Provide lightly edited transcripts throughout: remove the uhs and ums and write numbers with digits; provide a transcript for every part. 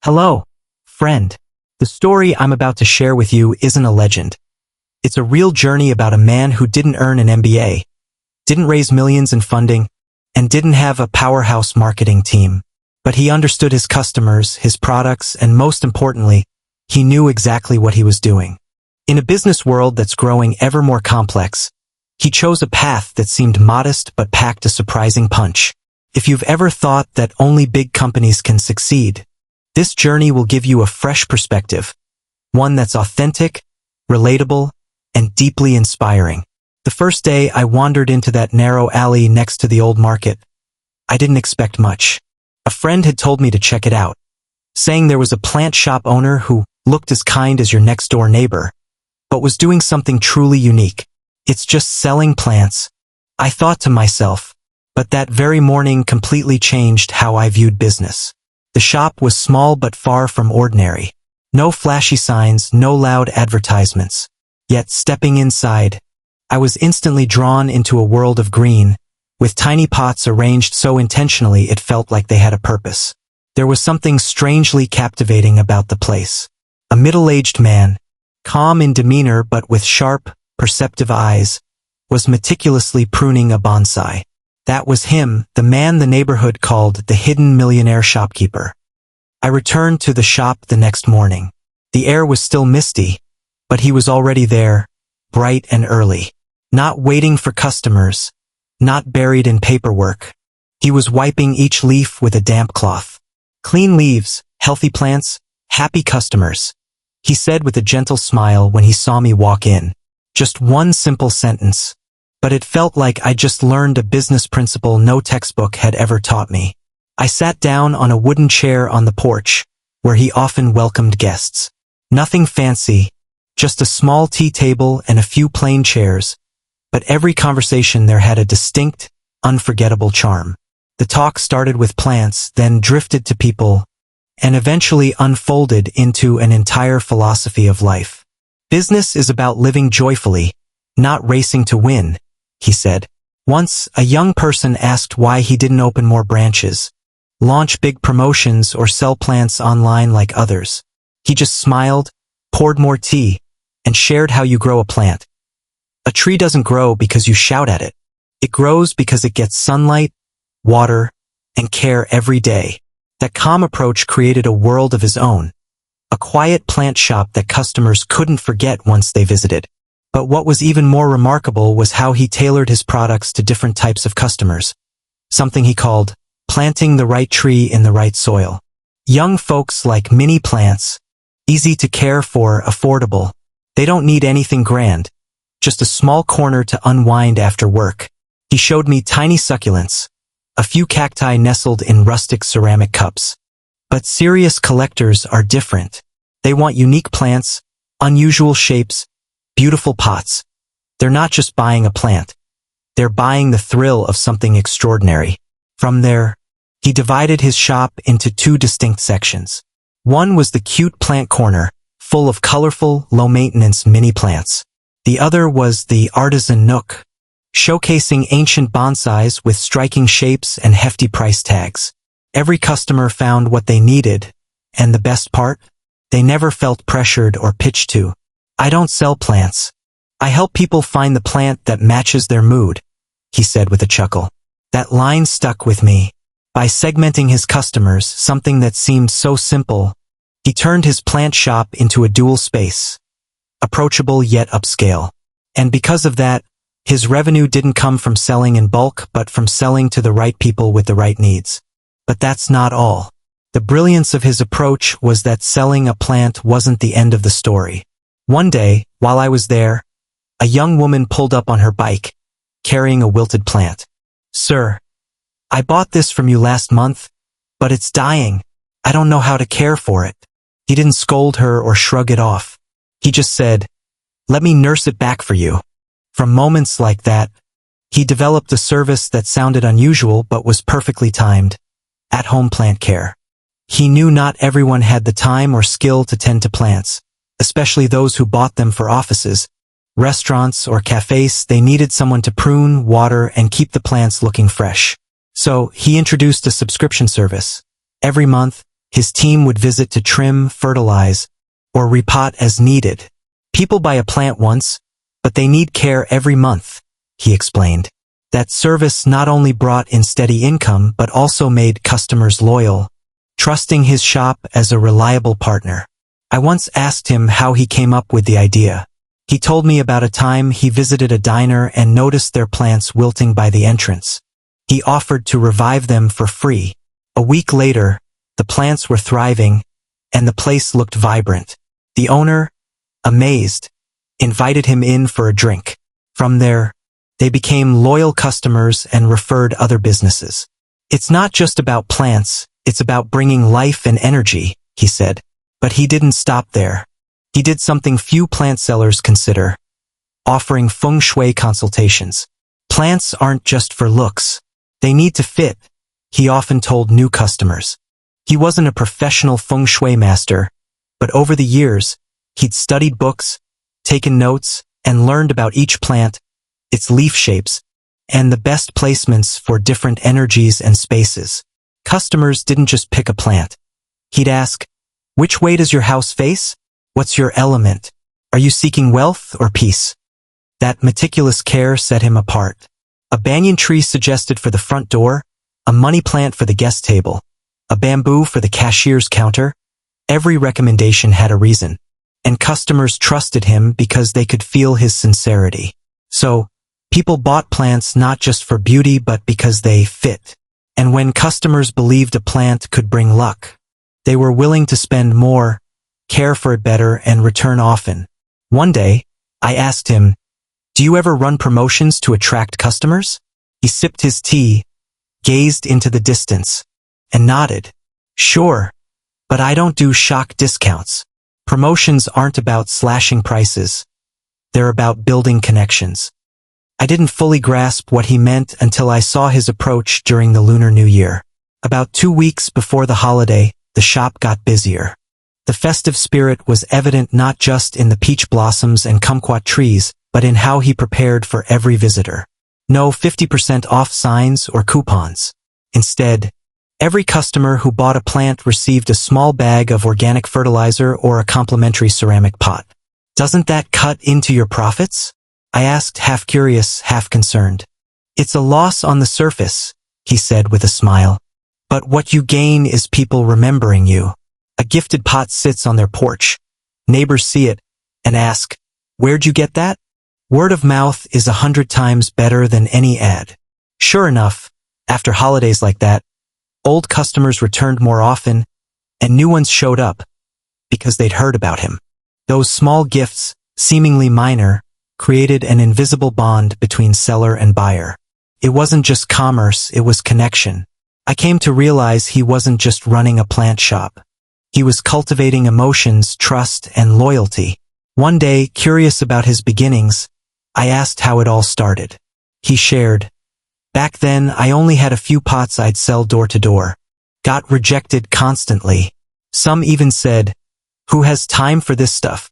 Hello, friend. The story I'm about to share with you isn't a legend. It's a real journey about a man who didn't earn an MBA, didn't raise millions in funding, and didn't have a powerhouse marketing team. But he understood his customers, his products, and most importantly, he knew exactly what he was doing. In a business world that's growing ever more complex, he chose a path that seemed modest but packed a surprising punch. If you've ever thought that only big companies can succeed, this journey will give you a fresh perspective, one that's authentic, relatable, and deeply inspiring. The first day I wandered into that narrow alley next to the old market, I didn't expect much. A friend had told me to check it out, saying there was a plant shop owner who looked as kind as your next-door neighbor, but was doing something truly unique. It's just selling plants, I thought to myself, but that very morning completely changed how I viewed business. The shop was small but far from ordinary. No flashy signs, no loud advertisements. Yet stepping inside, I was instantly drawn into a world of green, with tiny pots arranged so intentionally it felt like they had a purpose. There was something strangely captivating about the place. A middle-aged man, calm in demeanor but with sharp, perceptive eyes, was meticulously pruning a bonsai. That was him, the man the neighborhood called the hidden millionaire shopkeeper. I returned to the shop the next morning. The air was still misty, but he was already there, bright and early. Not waiting for customers, not buried in paperwork. He was wiping each leaf with a damp cloth. Clean leaves, healthy plants, happy customers, he said with a gentle smile when he saw me walk in. Just one simple sentence. But it felt like I just learned a business principle no textbook had ever taught me. I sat down on a wooden chair on the porch, where he often welcomed guests. Nothing fancy, just a small tea table and a few plain chairs, but every conversation there had a distinct, unforgettable charm. The talk started with plants, then drifted to people, and eventually unfolded into an entire philosophy of life. Business is about living joyfully, not racing to win, he said. Once, a young person asked why he didn't open more branches, launch big promotions, or sell plants online like others. He just smiled, poured more tea, and shared how you grow a plant. A tree doesn't grow because you shout at it. It grows because it gets sunlight, water, and care every day. That calm approach created a world of his own, a quiet plant shop that customers couldn't forget once they visited. But what was even more remarkable was how he tailored his products to different types of customers, something he called planting the right tree in the right soil. Young folks like mini plants, easy to care for, affordable. They don't need anything grand, just a small corner to unwind after work. He showed me tiny succulents, a few cacti nestled in rustic ceramic cups. But serious collectors are different. They want unique plants, unusual shapes, beautiful pots. They're not just buying a plant. They're buying the thrill of something extraordinary. From there, he divided his shop into two distinct sections. One was the cute plant corner, full of colorful, low-maintenance mini plants. The other was the artisan nook, showcasing ancient bonsais with striking shapes and hefty price tags. Every customer found what they needed, and the best part? They never felt pressured or pitched to. I don't sell plants. I help people find the plant that matches their mood, he said with a chuckle. That line stuck with me. By segmenting his customers, something that seemed so simple, he turned his plant shop into a dual space, approachable yet upscale. And because of that, his revenue didn't come from selling in bulk but from selling to the right people with the right needs. But that's not all. The brilliance of his approach was that selling a plant wasn't the end of the story. One day, while I was there, a young woman pulled up on her bike, carrying a wilted plant. "Sir, I bought this from you last month, but it's dying. I don't know how to care for it." He didn't scold her or shrug it off. He just said, "Let me nurse it back for you." From moments like that, he developed a service that sounded unusual but was perfectly timed: at-home plant care. He knew not everyone had the time or skill to tend to plants, especially those who bought them for offices, restaurants, or cafes. They needed someone to prune, water, and keep the plants looking fresh. So he introduced a subscription service. Every month, His team would visit to trim, fertilize, or repot as needed. People buy a plant once, but they need care every month, he explained. That service not only brought in steady income but also made customers loyal, trusting his shop as a reliable partner. I once asked him how he came up with the idea. He told me about a time he visited a diner and noticed their plants wilting by the entrance. He offered to revive them for free. A week later, the plants were thriving, and the place looked vibrant. The owner, amazed, invited him in for a drink. From there, they became loyal customers and referred other businesses. It's not just about plants, it's about bringing life and energy, he said. But he didn't stop there. He did something few plant sellers consider, offering Feng Shui consultations. Plants aren't just for looks. They need to fit, he often told new customers. He wasn't a professional Feng Shui master, but over the years, he'd studied books, taken notes, and learned about each plant, its leaf shapes, and the best placements for different energies and spaces. Customers didn't just pick a plant. He'd ask, "Which way does your house face? What's your element? Are you seeking wealth or peace?" That meticulous care set him apart. A banyan tree suggested for the front door, a money plant for the guest table, a bamboo for the cashier's counter. Every recommendation had a reason, and customers trusted him because they could feel his sincerity. So, people bought plants not just for beauty but because they fit. And when customers believed a plant could bring luck, they were willing to spend more, care for it better, and return often. One day, I asked him, "Do you ever run promotions to attract customers?" He sipped his tea, gazed into the distance, and nodded. "Sure, but I don't do shock discounts. Promotions aren't about slashing prices. They're about building connections." I didn't fully grasp what he meant until I saw his approach during the Lunar New Year. About 2 weeks before the holiday, the shop got busier. The festive spirit was evident not just in the peach blossoms and kumquat trees, but in how he prepared for every visitor. No 50% off signs or coupons. Instead, every customer who bought a plant received a small bag of organic fertilizer or a complimentary ceramic pot. "Doesn't that cut into your profits?" I asked, half curious, half concerned. "It's a loss on the surface," he said with a smile. "But what you gain is people remembering you. A gifted pot sits on their porch. Neighbors see it and ask, 'Where'd you get that?' Word of mouth is 100 times better than any ad." Sure enough, after holidays like that, old customers returned more often, and new ones showed up because they'd heard about him. Those small gifts, seemingly minor, created an invisible bond between seller and buyer. It wasn't just commerce, it was connection. I came to realize he wasn't just running a plant shop. He was cultivating emotions, trust, and loyalty. One day, curious about his beginnings, I asked how it all started. He shared, "Back then, I only had a few pots I'd sell door to door. Got rejected constantly. Some even said, 'Who has time for this stuff?'"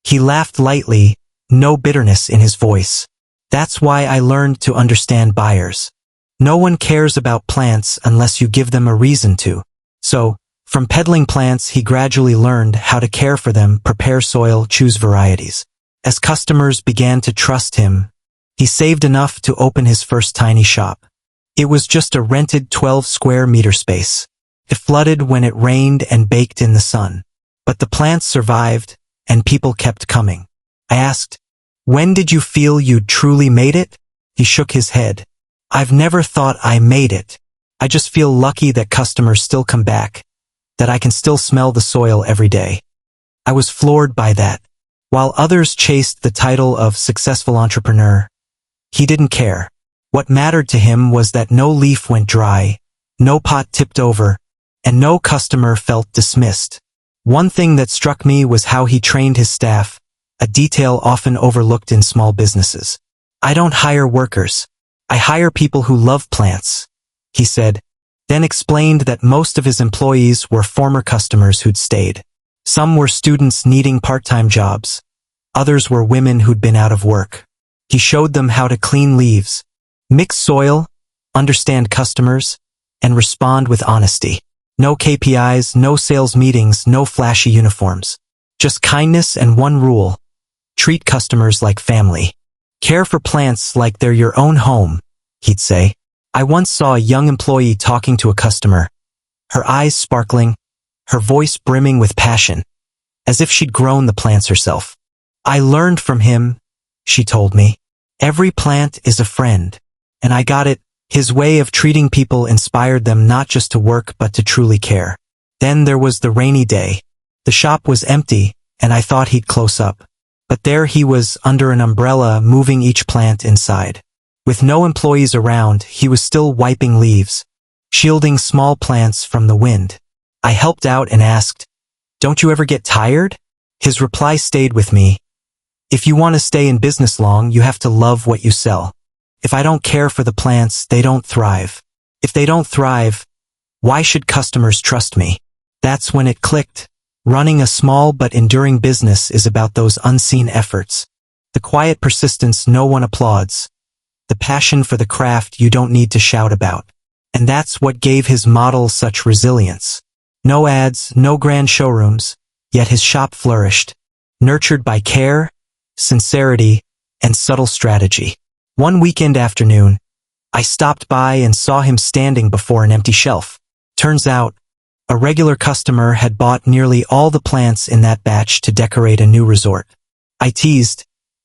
He laughed lightly, no bitterness in his voice. "That's why I learned to understand buyers. No one cares about plants unless you give them a reason to." So, from peddling plants, he gradually learned how to care for them, prepare soil, choose varieties. As customers began to trust him, he saved enough to open his first tiny shop. It was just a rented 12 square meter space. It flooded when it rained and baked in the sun. But the plants survived, and people kept coming. I asked, "When did you feel you'd truly made it?" He shook his head. "I've never thought I made it. I just feel lucky that customers still come back, that I can still smell the soil every day." I was floored by that. While others chased the title of successful entrepreneur, he didn't care. What mattered to him was that no leaf went dry, no pot tipped over, and no customer felt dismissed. One thing that struck me was how he trained his staff, a detail often overlooked in small businesses. "I don't hire workers. I hire people who love plants," he said, then explained that most of his employees were former customers who'd stayed. Some were students needing part-time jobs. Others were women who'd been out of work. He showed them how to clean leaves, mix soil, understand customers, and respond with honesty. No KPIs, no sales meetings, no flashy uniforms. Just kindness and one rule. Treat customers like family. Care for plants like they're your own home, he'd say. I once saw a young employee talking to a customer, her eyes sparkling, her voice brimming with passion, as if she'd grown the plants herself. I learned from him, she told me. Every plant is a friend. And I got it. His way of treating people inspired them not just to work but to truly care. Then there was the rainy day. The shop was empty, and I thought he'd close up. But there he was under an umbrella moving each plant inside. With no employees around, he was still wiping leaves, shielding small plants from the wind. I helped out and asked, "Don't you ever get tired?" His reply stayed with me. "If you want to stay in business long, you have to love what you sell. If I don't care for the plants, they don't thrive. If they don't thrive, why should customers trust me?" That's when it clicked. Running a small but enduring business is about those unseen efforts. The quiet persistence no one applauds. The passion for the craft you don't need to shout about. And that's what gave his model such resilience. No ads, no grand showrooms, yet his shop flourished, nurtured by care, sincerity, and subtle strategy. One weekend afternoon, I stopped by and saw him standing before an empty shelf. Turns out, a regular customer had bought nearly all the plants in that batch to decorate a new resort. I teased,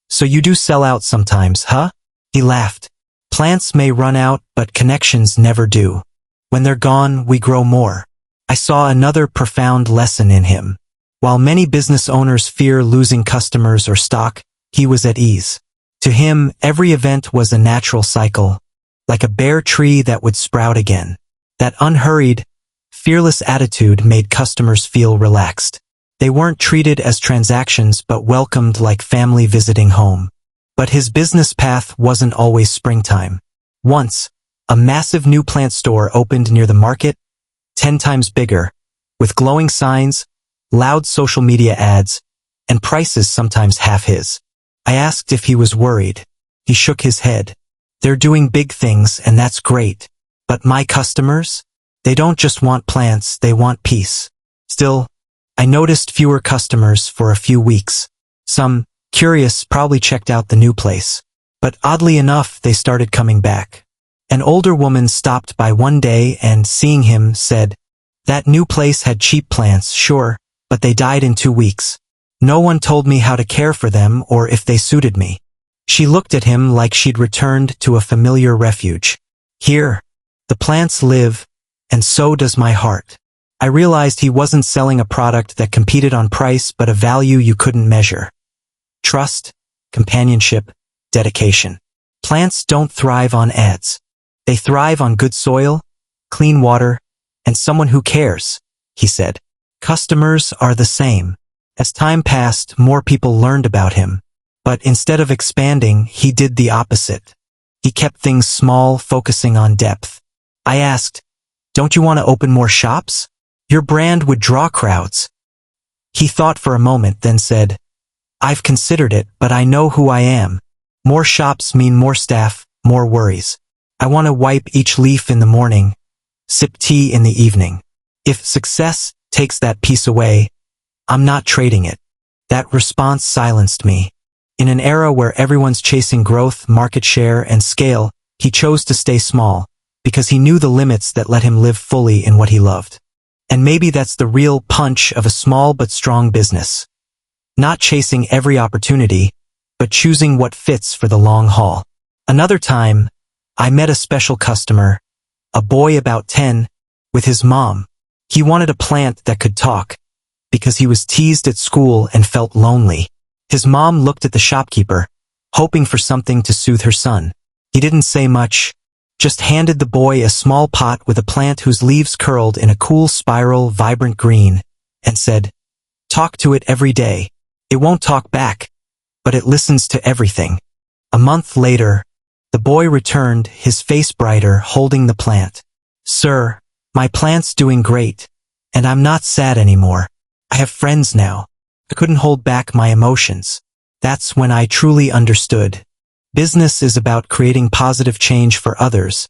"So you do sell out sometimes, huh?" He laughed. "Plants may run out, but connections never do. When they're gone, we grow more." I saw another profound lesson in him. While many business owners fear losing customers or stock, he was at ease. To him, every event was a natural cycle, like a bare tree that would sprout again. That unhurried, fearless attitude made customers feel relaxed. They weren't treated as transactions but welcomed like family visiting home. But his business path wasn't always springtime. Once, a massive new plant store opened near the market, 10 times bigger, with glowing signs, loud social media ads, and prices sometimes half his. I asked if he was worried. He shook his head. "They're doing big things and that's great. But my customers? They don't just want plants, they want peace." Still, I noticed fewer customers for a few weeks. Some, curious, probably checked out the new place. But oddly enough, they started coming back. An older woman stopped by one day and, seeing him, said, "That new place had cheap plants, sure, but they died in 2 weeks. No one told me how to care for them or if they suited me." She looked at him like she'd returned to a familiar refuge. "Here, the plants live, and so does my heart." I realized he wasn't selling a product that competed on price but a value you couldn't measure. Trust, companionship, dedication. Plants don't thrive on ads. They thrive on good soil, clean water, and someone who cares, he said. Customers are the same. As time passed, more people learned about him. But instead of expanding, he did the opposite. He kept things small, focusing on depth. I asked, "Don't you want to open more shops? Your brand would draw crowds." He thought for a moment, then said, "I've considered it, but I know who I am. More shops mean more staff, more worries. I want to wipe each leaf in the morning, sip tea in the evening. If success takes that peace away, I'm not trading it." That response silenced me. In an era where everyone's chasing growth, market share, and scale, he chose to stay small, because he knew the limits that let him live fully in what he loved. And maybe that's the real punch of a small but strong business. Not chasing every opportunity, but choosing what fits for the long haul. Another time, I met a special customer, a boy about 10, with his mom. He wanted a plant that could talk, because he was teased at school and felt lonely. His mom looked at the shopkeeper, hoping for something to soothe her son. He didn't say much, just handed the boy a small pot with a plant whose leaves curled in a cool spiral, vibrant green, and said, "Talk to it every day. It won't talk back, but it listens to everything." A month later, the boy returned, his face brighter, holding the plant. "Sir, my plant's doing great, and I'm not sad anymore. I have friends now." I couldn't hold back my emotions. That's when I truly understood. Business is about creating positive change for others,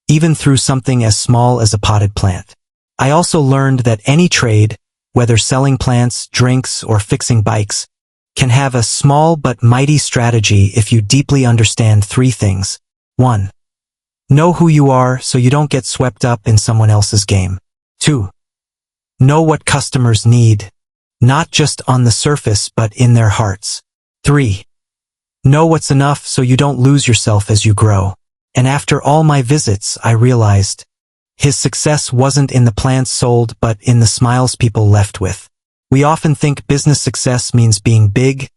even through something as small as a potted plant. I also learned that any trade, whether selling plants, drinks, or fixing bikes, can have a small but mighty strategy if you deeply understand three things. 1. Know who you are so you don't get swept up in someone else's game. 2. Know what customers need, not just on the surface but in their hearts. 3. Know what's enough so you don't lose yourself as you grow. And after all my visits, I realized his success wasn't in the plants sold but in the smiles people left with. We often think business success means being big,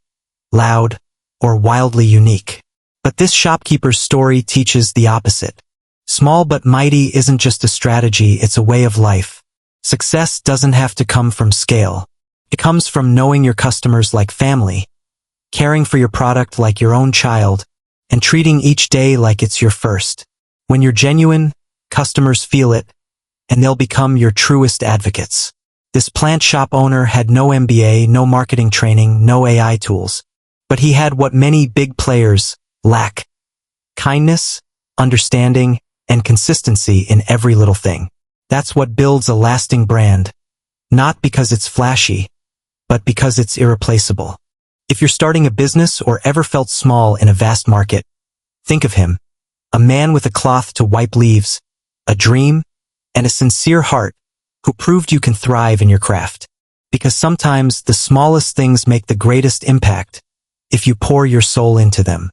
loud, or wildly unique. But this shopkeeper's story teaches the opposite. Small but mighty isn't just a strategy, it's a way of life. Success doesn't have to come from scale. It comes from knowing your customers like family, caring for your product like your own child, and treating each day like it's your first. When you're genuine, customers feel it, and they'll become your truest advocates. This plant shop owner had no MBA, no marketing training, no AI tools. But he had what many big players lack: kindness, understanding, and consistency in every little thing. That's what builds a lasting brand, not because it's flashy, but because it's irreplaceable. If you're starting a business or ever felt small in a vast market, think of him. A man with a cloth to wipe leaves, a dream, and a sincere heart who proved you can thrive in your craft. Because sometimes the smallest things make the greatest impact if you pour your soul into them.